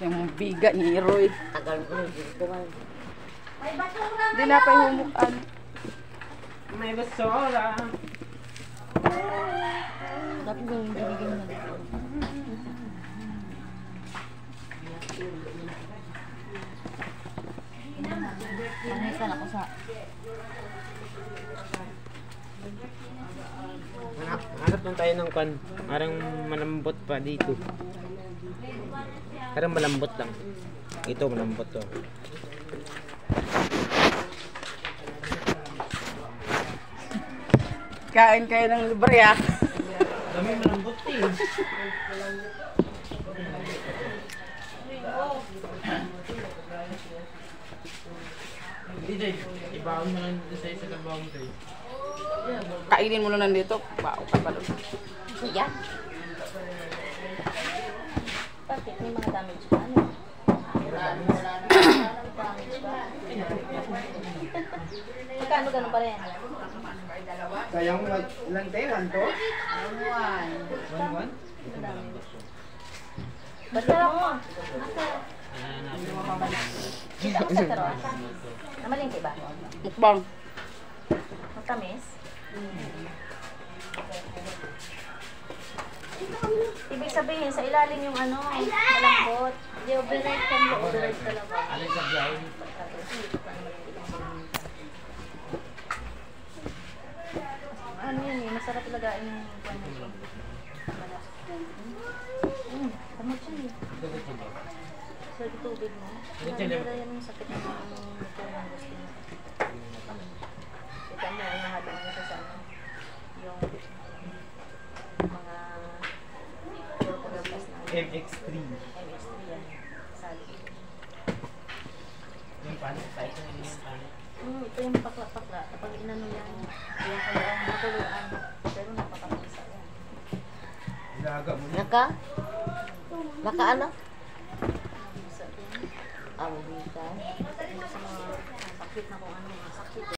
Yung biga ni Roy. Tagal ko na dito man. Hindi na pa humukan. May basura. Dapat yung binigyan mo dito. Panisan ako sa... Hanap lang tayo ng kwan. Parang malambot pa dito. Parang malambot lang. Ito malambot to. Kain kayo ng libre ah. Dami malambot eh. Hindi day. Ibaon mo lang dito sa isa ng bawang day. Kainin mo na nandito. Bao ka pa doon. Yan. Bakit may mga damage pa? Ano? Magkano ganun pa rin? Sayang ilang tayo? 1 to? 1? Basta mo. Kita mo sa karoon. Namalingki ba? Mukbang. Matamis? Ibig sabihin, sa ilalim yung ano, malambot. Hindi, overripe ka nila. Overripe talaga. Alin sa brown? Ano yun eh, masarap talaga yung paano. Tamad siya eh. Sa tubig mo. Nandara yan yung sakit ng ito ng gusto mo. Kita mo, nahalo mo sa sana. Yung mga purple na MX3. MX3 yan. Sali. Yung pan? Sa isa na yung pan? Ito yung pakla-pakla. Kapag inano yan, yung kaya matuluan. Pero napakapisa yan. Ilaga mo na. Naka? Naka ano? Ang bisa. Sa mga sakit na kung ano, sakit.